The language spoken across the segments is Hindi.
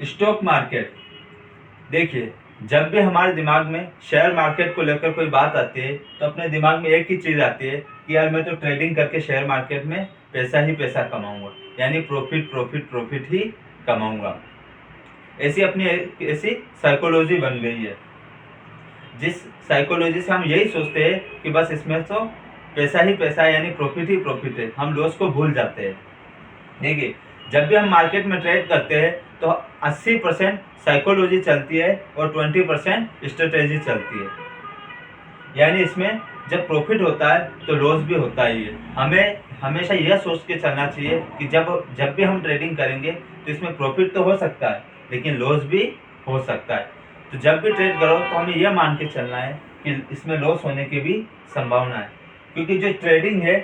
स्टॉक मार्केट, देखिए जब भी हमारे दिमाग में शेयर मार्केट को लेकर कोई बात आती है तो अपने दिमाग में एक ही चीज़ आती है कि यार मैं तो ट्रेडिंग करके शेयर मार्केट में पैसा ही पैसा कमाऊंगा, यानी प्रॉफिट प्रॉफिट प्रॉफिट ही कमाऊंगा। ऐसी अपनी ऐसी साइकोलॉजी बन गई है, जिस साइकोलॉजी से हम यही सोचते हैं कि बस इसमें तो पैसा ही पैसा है, यानी प्रॉफिट ही प्रॉफिट है, हम लॉस को भूल जाते हैं। देखिए जब भी हम मार्केट में ट्रेड करते हैं तो 80% साइकोलॉजी चलती है और 20% स्ट्रेटेजी चलती है, यानी इसमें जब प्रॉफिट होता है तो लॉस भी होता ही है। हमें हमेशा यह सोच के चलना चाहिए कि जब भी हम ट्रेडिंग करेंगे तो इसमें प्रॉफिट तो हो सकता है लेकिन लॉस भी हो सकता है। तो जब भी ट्रेड करो तो हमें यह मान के चलना है कि इसमें लॉस होने की भी संभावना है, क्योंकि जो ट्रेडिंग है,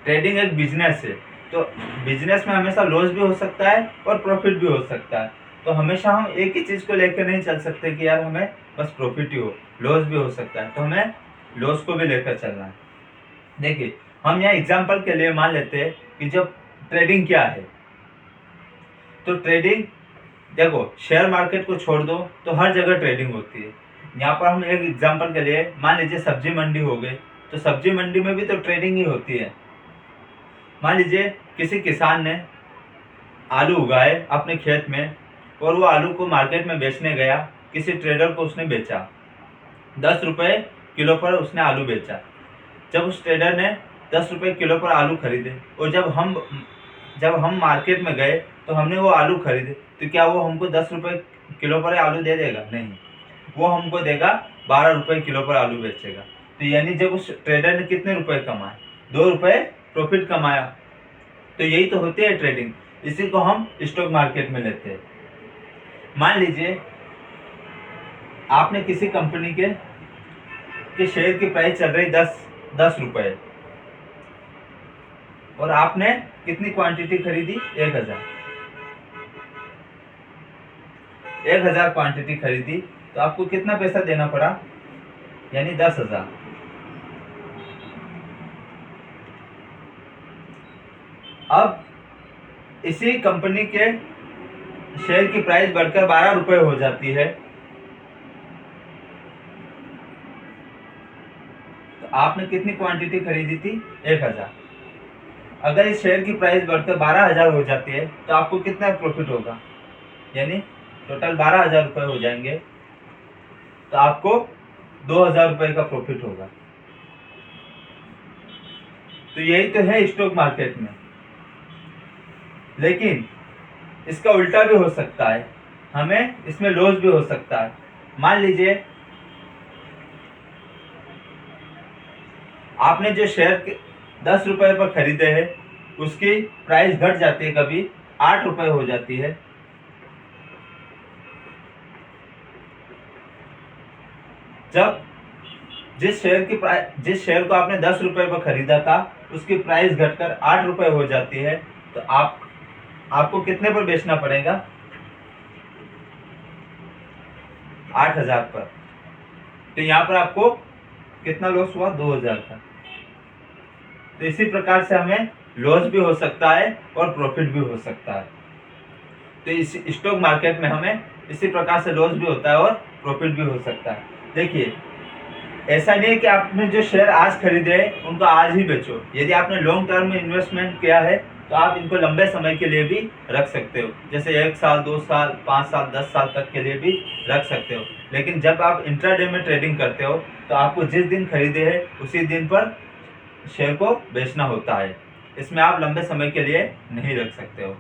ट्रेडिंग एक बिजनेस है, तो बिजनेस में हमेशा लॉस भी हो सकता है और प्रॉफिट भी हो सकता है। तो हमेशा हम एक ही चीज़ को लेकर नहीं चल सकते कि यार हमें बस प्रॉफिट ही हो, लॉस भी हो सकता है, तो हमें लॉस को भी लेकर चलना है। देखिए हम यहाँ एग्जांपल के लिए मान लेते हैं कि जब ट्रेडिंग क्या है, तो ट्रेडिंग देखो शेयर मार्केट को छोड़ दो तो हर जगह ट्रेडिंग होती है। यहाँ पर हम एक एग्जांपल के लिए मान लीजिए सब्जी मंडी हो गई, तो सब्जी मंडी में भी तो ट्रेडिंग ही होती है। मान लीजिए किसी किसान ने आलू उगाए अपने खेत में और वो आलू को मार्केट में बेचने गया, किसी ट्रेडर को उसने बेचा, 10 रुपये किलो पर उसने आलू बेचा। जब उस ट्रेडर ने 10 रुपये किलो पर आलू खरीदे और जब हम मार्केट में गए तो हमने वो आलू खरीदे, तो क्या वो हमको 10 रुपये किलो पर आलू दे देगा? नहीं, वो हमको देगा 12 रुपये किलो पर आलू बेचेगा। तो यानी जब उस ट्रेडर ने कितने रुपए कमाए? 2 रुपये प्रॉफिट कमाया। तो यही तो होती है ट्रेडिंग, इसी को हम स्टॉक मार्केट में लेते हैं। मान लीजिए आपने किसी कंपनी के शेयर की प्राइस चल रही 10 रुपये और आपने कितनी क्वांटिटी खरीदी? 1000 क्वांटिटी खरीदी, तो आपको कितना पैसा देना पड़ा? यानी 10,000। अब इसी कंपनी के शेयर की प्राइस बढ़कर 12 रुपये हो जाती है, तो आपने कितनी क्वांटिटी खरीदी थी? 1000। अगर इस शेयर की प्राइस बढ़कर 12,000 हो जाती है तो आपको कितना प्रॉफिट होगा? यानी टोटल 12,000 रुपये हो जाएंगे, तो आपको 2,000 रुपये का प्रॉफिट होगा। तो यही तो है स्टॉक मार्केट में। लेकिन इसका उल्टा भी हो सकता है, हमें इसमें लॉस भी हो सकता है। मान लीजिए आपने जो शेयर 10 रुपये पर खरीदे हैं उसकी प्राइस घट जाती है, कभी 8 रुपये हो जाती है। जब जिस शेयर को आपने 10 रुपये पर खरीदा था उसकी प्राइस घटकर 8 रुपये हो जाती है, तो आपको कितने पर बेचना पड़ेगा? 8,000 पर। तो यहाँ पर आपको कितना लॉस हुआ? 2,000 का। तो इसी प्रकार से हमें लॉस भी हो सकता है और प्रॉफिट भी हो सकता है। तो इस स्टॉक मार्केट में हमें इसी प्रकार से लॉस भी होता है और प्रॉफिट भी हो सकता है। देखिए ऐसा नहीं है कि आपने जो शेयर आज खरीदे हैं उनको आज ही बेचो। यदि आपने लॉन्ग टर्म में इन्वेस्टमेंट किया है तो आप इनको लंबे समय के लिए भी रख सकते हो, जैसे 1 साल 2 साल 5 साल 10 साल तक के लिए भी रख सकते हो। लेकिन जब आप इंट्राडे में ट्रेडिंग करते हो तो आपको जिस दिन खरीदे हैं उसी दिन पर शेयर को बेचना होता है, इसमें आप लंबे समय के लिए नहीं रख सकते हो।